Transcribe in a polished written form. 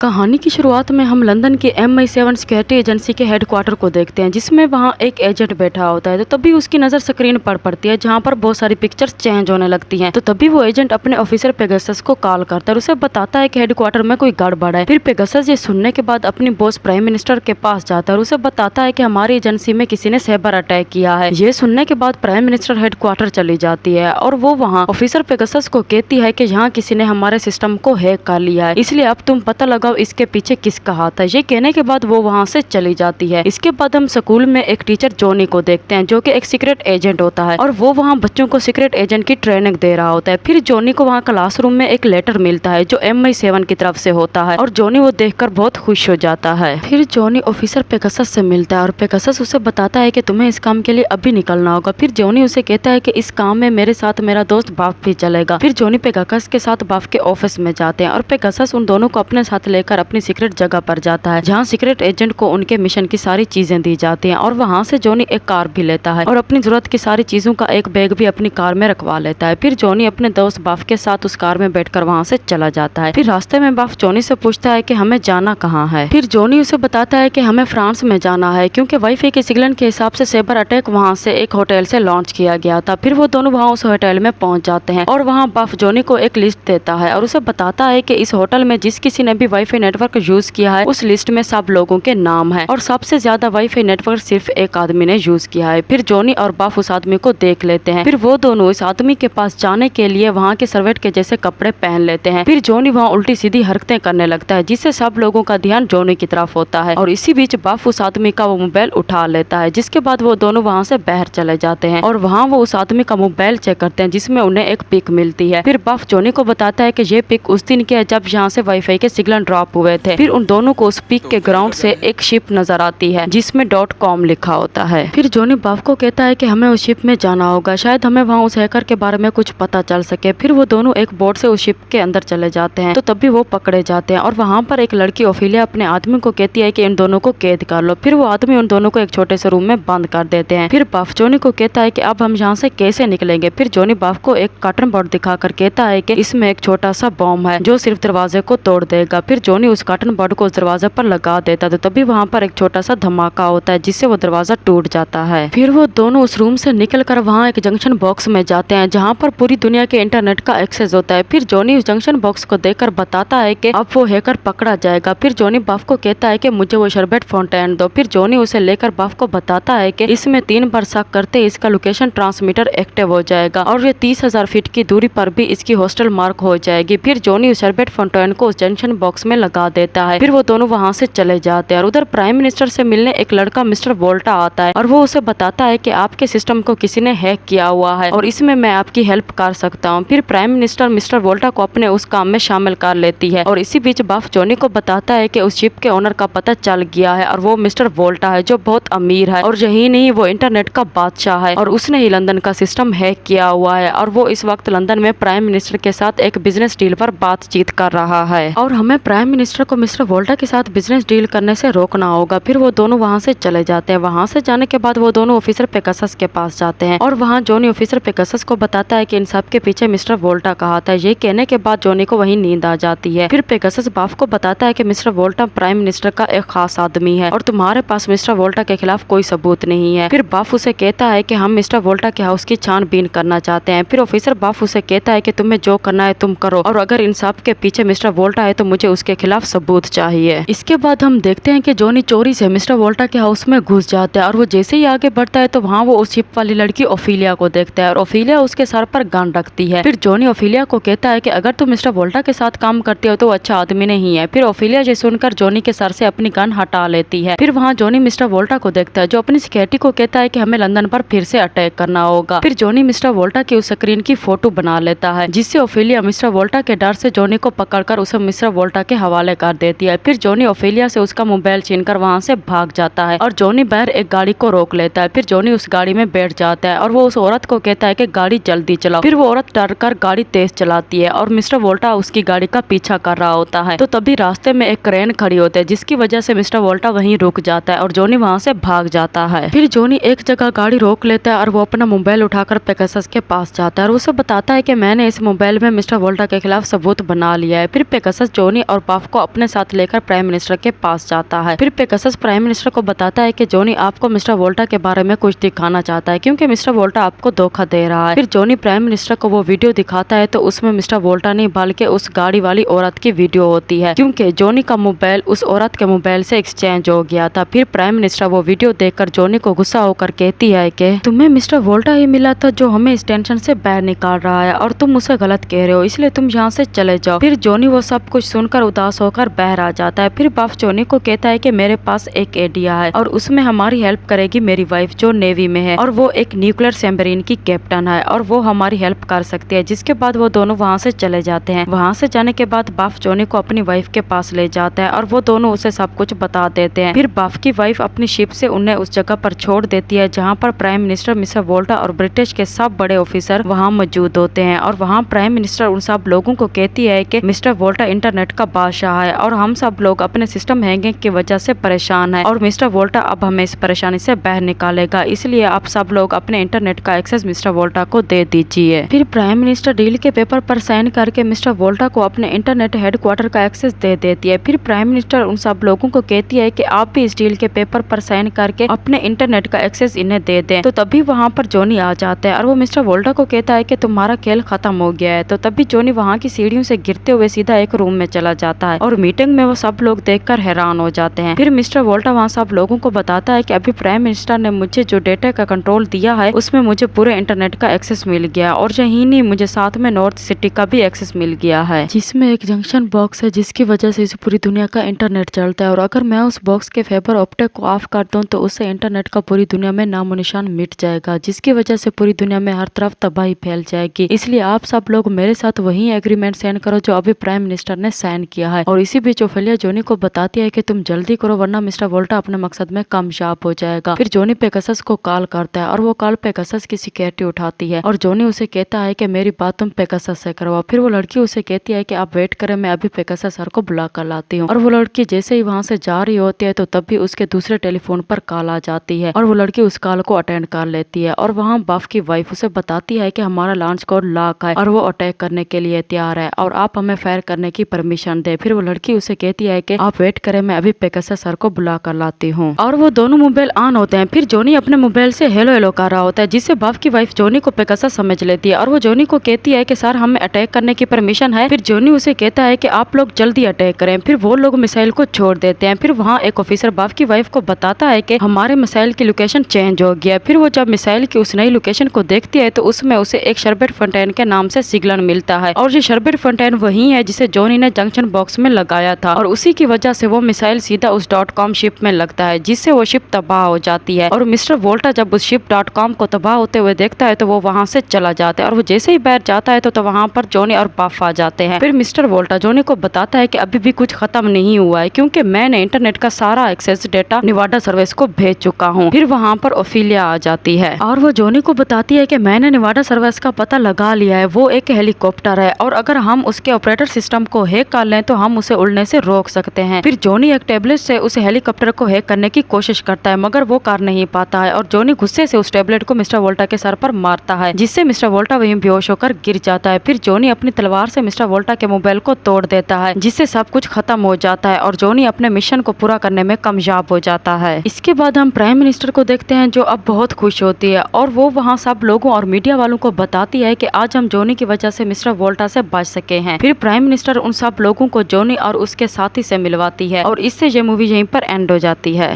कहानी की शुरुआत में हम लंदन के MI7 सिक्योरिटी एजेंसी के हेडक्वार्टर को देखते हैं, जिसमें वहां एक एजेंट बैठा होता है। तो तभी उसकी नज़र स्क्रीन पर पड़ती है, जहां पर बहुत सारी पिक्चर्स चेंज होने लगती हैं। तो तभी वो एजेंट अपने ऑफिसर पेगासस को कॉल करता है और उसे बताता है कि हेडक्वार्टर में कोई गड़बड़ है। फिर पेगासस ये सुनने के बाद अपनी बॉस प्राइम मिनिस्टर के पास जाता है और उसे बताता है कि हमारी एजेंसी में किसी ने साइबर अटैक किया है। ये सुनने के बाद प्राइम मिनिस्टर हेडक्वार्टर चली जाती है और वो वहाँ ऑफिसर पेगासस को कहती है कि यहाँ किसी ने हमारे सिस्टम को हैक कर लिया है, इसलिए अब तुम पता लगाओ इसके पीछे किसका हाथ है। ये कहने के बाद वो वहाँ से चली जाती है। इसके बाद हम स्कूल में एक टीचर जॉनी को देखते हैं, जो कि एक सीक्रेट एजेंट होता है और वो वहाँ बच्चों को सीक्रेट एजेंट की ट्रेनिंग दे रहा होता है। फिर जॉनी को वहाँ क्लासरूम में एक लेटर मिलता है जो MI7 की तरफ से होता है और जॉनी वो देखकर बहुत खुश हो जाता है। फिर जॉनी ऑफिसर पेगासस से मिलता है और पेगासस उसे बताता है कि तुम्हें इस काम के लिए अभी निकलना होगा। फिर जॉनी उसे कहता है कि इस काम में मेरे साथ मेरा दोस्त बाफ भी चलेगा। फिर जॉनी पेगासस के साथ बाफ के ऑफिस में जाते हैं और पेगासस उन दोनों को अपने साथ लेकर अपनी सीक्रेट जगह पर जाता है, जहाँ सीक्रेट एजेंट को उनके मिशन की सारी चीजें दी जाती हैं। और वहाँ से जॉनी एक कार भी लेता है और अपनी जरूरत की सारी चीजों का एक बैग भी अपनी कार में रखवा लेता है। फिर जॉनी अपने दोस्त बाफ के साथ उस कार में बैठकर वहाँ से चला जाता है। फिर रास्ते में बाफ जॉनी से पूछता है कि हमें जाना कहाँ है। फिर जॉनी उसे बताता है कि हमें फ्रांस में जाना है, क्योंकि वाईफाई के सिग्नल के हिसाब से साइबर अटैक वहाँ से एक होटल से लॉन्च किया गया था। फिर वो दोनों वहाँ उस होटल में पहुँच जाते हैं और वहाँ बाफ जॉनी को एक लिस्ट देता है और उसे बताता है कि इस होटल में जिस किसी ने भी वाईफाई नेटवर्क यूज किया है उस लिस्ट में सब लोगों के नाम है और सबसे ज्यादा वाईफाई नेटवर्क सिर्फ एक आदमी ने यूज किया है। फिर जॉनी और बाफ उस आदमी को देख लेते हैं। फिर वो दोनों इस आदमी के पास जाने के लिए वहाँ के सर्वेंट के जैसे कपड़े पहन लेते हैं। फिर जॉनी वहाँ उल्टी सीधी हरकतें करने लगता है, जिससे सब लोगों का ध्यान जॉनी की तरफ होता है और इसी बीच बाफ उस आदमी का वो मोबाइल उठा लेता है, जिसके बाद वो दोनों वहाँ से बाहर चले जाते हैं और वहाँ वो उस आदमी का मोबाइल चेक करते हैं, जिसमें उन्हें एक पिक मिलती है। फिर बाफ जॉनी को बताता है कि ये पिक उस दिन की है जब यहाँ से वाईफाई के सिग्नल ड्रॉप हुए थे। फिर उन दोनों को उस पिक के ग्राउंड से एक शिप नजर आती है जिसमें .com लिखा होता है। फिर जॉनी बाफ को कहता है कि हमें उस शिप में जाना होगा, शायद हमें वहाँ उस हैकर के बारे में कुछ पता चल सके। फिर वो दोनों एक बोट से उस शिप के अंदर चले जाते हैं। तो तभी वो पकड़े जाते हैं और वहाँ पर एक लड़की ओफिलिया अपने आदमी को कहती है कि इन दोनों को कैद कर लो। फिर वो आदमी उन दोनों को एक छोटे से रूम में बंद कर देते हैं। फिर बाफ जॉनी को कहता है कि अब हम यहाँ से कैसे निकलेंगे। फिर जॉनी बाफ को एक कार्टन बोर्ड दिखाकर कहता है कि इसमें एक छोटा सा बॉम्ब है जो सिर्फ दरवाजे को तोड़ देगा। फिर जॉनी उस कार्टन बोर्ड को उस दरवाजे पर लगा देता है। तो तभी वहाँ पर एक छोटा सा धमाका होता है, जिससे वो दरवाजा टूट जाता है। फिर वो दोनों उस रूम से निकलकर वहाँ एक जंक्शन बॉक्स में जाते हैं, जहाँ पर पूरी दुनिया के इंटरनेट का एक्सेस होता है। फिर जॉनी उस जंक्शन बॉक्स को देखकर बताता है कि अब वो हैकर पकड़ा जाएगा। फिर जॉनी बाफ को कहता है कि मुझे वो शरबत फाउंटेन दो। फिर जॉनी उसे लेकर बाफ को बताता है कि इसमें 3 बार शक करते इसका लोकेशन ट्रांसमीटर एक्टिव हो जाएगा और ये 30,000 फीट की दूरी पर भी इसकी हॉस्टल मार्क हो जाएगी। फिर जॉनी उस शरबत फाउंटेन को उस जंक्शन बॉक्स में लगा देता है। फिर वो दोनों वहाँ से चले जाते हैं और उधर प्राइम मिनिस्टर से मिलने एक लड़का मिस्टर वोल्टा आता है और वो उसे बताता है कि आपके सिस्टम को किसी ने हैक किया हुआ है और इसमें मैं आपकी हेल्प कर सकता हूँ। फिर प्राइम मिनिस्टर मिस्टर वोल्टा को अपने उस काम में शामिल कर लेती है और इसी बीच बाफ जॉनी को बताता है कि उस शिप के ओनर का पता चल गया है और वो मिस्टर वोल्टा है, जो बहुत अमीर है और यही नहीं वो इंटरनेट का बादशाह है और उसने ही लंदन का सिस्टम हैक किया हुआ है और वो इस वक्त लंदन में प्राइम मिनिस्टर के साथ एक बिजनेस डील पर बातचीत कर रहा है और हमें प्राइम मिनिस्टर को मिस्टर वोल्टा के साथ बिजनेस डील करने से रोकना होगा। फिर वो दोनों वहाँ से चले जाते हैं। वहाँ से जाने के बाद वो दोनों ऑफिसर पेगासस के पास जाते हैं और वहाँ जॉनी ऑफिसर पेगासस को बताता है कि इन सब के पीछे मिस्टर वोल्टा का हाथ है। ये कहने के बाद जॉनी को वहीं नींद आ जाती है। फिर पेगासस बाफ को बताता है कि मिस्टर वोल्टा प्राइम मिनिस्टर का एक खास आदमी है और तुम्हारे पास मिस्टर वोल्टा के खिलाफ कोई सबूत नहीं है। फिर बाफ उसे कहता है कि हम मिस्टर वोल्टा के हाउस की छानबीन करना चाहते हैं। फिर ऑफिसर बाफ उसे कहता है कि तुम्हें जो करना है तुम करो और अगर इन सब के पीछे मिस्टर वोल्टा है तो मुझे उसके खिलाफ सबूत चाहिए। इसके बाद हम देखते हैं कि जॉनी चोरी से मिस्टर वोल्टा के हाउस में घुस जाता है और वो जैसे ही आगे बढ़ता है तो वहाँ वो उस शिप वाली लड़की ओफिलिया को देखता है और ओफिलिया उसके सर पर गन रखती है। फिर जॉनी ओफिलिया को कहता है कि अगर तुम मिस्टर वोल्टा के साथ काम करती हो तो अच्छा आदमी नहीं है। फिर ओफिलिया ये सुनकर जॉनी के सर से अपनी गन हटा लेती है। फिर वहाँ जॉनी मिस्टर वोल्टा को देखता है, जो अपनी सिक्योरिटी को कहता है कि हमें लंदन पर फिर से अटैक करना होगा। फिर जॉनी मिस्टर वोल्टा की उस स्क्रीन की फोटो बना लेता है, जिससे ओफिलिया मिस्टर वोल्टा के डर से जॉनी को पकड़कर उसे मिस्टर वोल्टा के हवाले कर देती है। फिर जॉनी ओफिलिया से उसका मोबाइल छीनकर वहाँ से भाग जाता है और जॉनी बाहर एक गाड़ी को रोक लेता है। फिर जॉनी उस गाड़ी में बैठ जाता है और वो उस औरत को कहता है कि गाड़ी जल्दी चलाओ। फिर वो औरत डर कर गाड़ी तेज चलाती है और मिस्टर वोल्टा उसकी गाड़ी का पीछा कर रहा होता है। तो तभी रास्ते में एक क्रेन खड़ी होती है, जिसकी वजह से मिस्टर वोल्टा वहीं रुक जाता है और जॉनी वहाँ से भाग जाता है। फिर जॉनी एक जगह गाड़ी रोक लेता है और वो अपना मोबाइल उठाकर पेगासस के पास जाता है और उसे बताता है कि मैंने इस मोबाइल में मिस्टर वोल्टा के खिलाफ सबूत बना लिया है। फिर पेगासस जॉनी और बाफ को अपने साथ लेकर प्राइम मिनिस्टर के पास जाता है। फिर पेगासस प्राइम मिनिस्टर को बताता है कि जॉनी आपको मिस्टर वोल्टा के बारे में कुछ दिखाना चाहता है क्योंकि मिस्टर वोल्टा आपको धोखा दे रहा है। फिर जॉनी प्राइम मिनिस्टर को वो वीडियो दिखाता है तो उसमें मिस्टर वोल्टा नहीं बल्कि उस गाड़ी वाली औरत की वीडियो होती है क्योंकि जॉनी का मोबाइल उस औरत के मोबाइल से एक्सचेंज हो गया था। फिर प्राइम मिनिस्टर वो वीडियो देखकर जॉनी को गुस्सा होकर कहती है कि तुम्हें मिस्टर वोल्टा ही मिला था जो हमें इस टेंशन से बाहर निकाल रहा है और तुम उसे गलत कह रहे हो, इसलिए तुम यहाँ से चले जाओ। फिर जॉनी वो सब कुछ सुनकर उदास होकर बाहर आ जाता है। फिर बाफ जॉनी को कहता है कि मेरे पास एक आइडिया है और उसमें हमारी हेल्प करेगी मेरी वाइफ जो नेवी में है और वो एक न्यूक्लियर सबमरीन की कैप्टन है और वो हमारी हेल्प कर सकती है। जिसके बाद वो दोनों वहाँ से चले जाते हैं। वहाँ से जाने के बाद बाफ जॉनी को अपनी वाइफ के पास ले जाता है और वो दोनों उसे सब कुछ बता देते हैं। फिर बाफ की वाइफ अपनी शिप से उन्हें उस जगह पर छोड़ देती है जहाँ पर प्राइम मिनिस्टर मिस्टर वोल्टा और ब्रिटिश के सब बड़े ऑफिसर वहाँ मौजूद होते हैं और वहाँ प्राइम मिनिस्टर उन सब लोगों को कहती है कि मिस्टर वोल्टा इंटरनेट का बादशाह है और हम सब लोग अपने सिस्टम हैंगिंग की वजह से परेशान है और मिस्टर वोल्टा अब हमें इस परेशानी से बाहर निकालेगा, इसलिए आप सब लोग अपने इंटरनेट का एक्सेस मिस्टर वोल्टा को दे दीजिए। फिर प्राइम मिनिस्टर डील के पेपर पर साइन करके मिस्टर वोल्टा को अपने इंटरनेट हेडक्वार्टर का एक्सेस दे देती है। फिर प्राइम मिनिस्टर उन सब लोगों को कहती है कि आप भी इस डील के पेपर पर साइन करके अपने इंटरनेट का एक्सेस इन्हें दे दें। तो तभी वहाँ पर जॉनी आ जाता है और वो मिस्टर वोल्टा को कहता है कि तुम्हारा खेल खत्म हो गया है। तो तभी जॉनी वहाँ की सीढ़ियों से गिरते हुए सीधा एक रूम में चला जाता है और मीटिंग में वो सब लोग देखकर हैरान हो जाते हैं। फिर मिस्टर वोल्टा वहाँ सब लोगों को बताता है कि अभी प्राइम मिनिस्टर ने मुझे जो डेटा का कंट्रोल दिया है उसमें मुझे पूरे इंटरनेट का एक्सेस मिल गया और यही नहीं मुझे साथ में नॉर्थ सिटी का भी एक्सेस मिल गया है जिसमें एक जंक्शन बॉक्स है जिसकी वजह से इस पूरी दुनिया का इंटरनेट चलता है और अगर मैं उस बॉक्स के फाइबर ऑप्टिक को ऑफ कर दूं तो उससे इंटरनेट का पूरी दुनिया में नामो निशान मिट जाएगा जिसकी वजह से पूरी दुनिया में हर तरफ तबाही फैल जाएगी। इसलिए आप सब लोग मेरे साथ वही एग्रीमेंट साइन करो जो अभी प्राइम मिनिस्टर ने साइन किया है। और इसी बीच ओफेलिया जॉनी को बताती है कि तुम जल्दी करो वरना मिस्टर वोल्टा अपने मकसद में कामयाब हो जाएगा। फिर जॉनी पेगासस को कॉल करता है और वो कॉल पेगासस की सिक्योरिटी उठाती है और जॉनी उसे कहता है कि मेरी बात तुम पेगासस से करवाओ। फिर वो लड़की उसे कहती है कि आप वेट करें, मैं अभी पेगासस सर को बुला कर लाती हूँ। और वो लड़की जैसे ही वहाँ से जा रही होती है तो तब भी उसके दूसरे टेलीफोन पर कॉल आ जाती है और वो लड़की उस कॉल को अटेंड कर लेती है और वहाँ बाफ की वाइफ उसे बताती है कि हमारा लॉन्च कोड लॉक है और वो अटैक करने के लिए तैयार है और आप हमें फायर करने की परमिशन दे। फिर वो लड़की उसे कहती है कि आप वेट करें, मैं अभी पेगासस सर को बुला कर लाती हूँ। और वो दोनों मोबाइल ऑन होते हैं। फिर जॉनी अपने मोबाइल से हेलो हेलो कर रहा होता है जिससे बाफ की वाइफ जॉनी को पेगासस समझ लेती है और वो जॉनी को कहती है कि सर हमें अटैक करने की परमिशन है। फिर जॉनी उसे कहता है कि आप लोग जल्दी अटैक करें। फिर वो लोग मिसाइल को छोड़ देते हैं। फिर वहाँ एक ऑफिसर बाफ की वाइफ को बताता है कि हमारे मिसाइल की लोकेशन चेंज हो गया। फिर वो जब मिसाइल की उस नई लोकेशन को देखती है तो उसमें उसे एक शरबत फाउंटेन के नाम से सिग्नल मिलता है और ये शरबत फाउंटेन वही है जिसे जॉनी ने जंक्शन बॉक्स में लगाया था और उसी की वजह से वो मिसाइल सीधा उस .com शिप में लगता है जिससे वो शिप तबाह हो जाती है। और मिस्टर वोल्टा जब उस शिप .com को तबाह होते हुए देखता है तो वो वहाँ से चला जाता है और वो जैसे ही बाहर जाता है तो वहाँ पर जॉनी और बाफ आ जाते हैं। फिर मिस्टर वोल्टा जॉनी को बताता है कि अभी भी कुछ खत्म नहीं हुआ है क्योंकि मैंने इंटरनेट का सारा एक्सेस डेटा निवाडा सर्विस को भेज चुका हूँ। फिर वहाँ पर ओफेलिया आ जाती है और वो जॉनी को बताती है कि मैंने निवाडा सर्विस का पता लगा लिया है, वो एक हेलीकॉप्टर है और अगर हम उसके ऑपरेटर सिस्टम को हैक कर लें तो हम उसे उड़ने से रोक सकते हैं। फिर जॉनी एक टेबलेट से उस हेलीकॉप्टर को हैक करने की कोशिश करता है मगर वो कर नहीं पाता है और जॉनी गुस्से से उस टेबलेट को मिस्टर वोल्टा के सर पर मारता है जिससे मिस्टर वोल्टा वहीं बेहोश होकर गिर जाता है। फिर जॉनी अपनी तलवार से मिस्टर वोल्टा के मोबाइल को तोड़ देता है जिससे सब कुछ खत्म हो जाता है और जॉनी अपने मिशन को पूरा करने में कामयाब हो जाता है। इसके बाद हम प्राइम मिनिस्टर को देखते हैं जो अब बहुत खुश होती है और वो वहाँ सब लोगों और मीडिया वालों को बताती है कि आज हम जॉनी की वजह से मिस्टर वोल्टा से बच सके हैं। फिर प्राइम मिनिस्टर उन सब लोगों को जॉनी और उसके साथी से मिलवाती है और इससे ये मूवी यहीं पर एंड हो जाती है।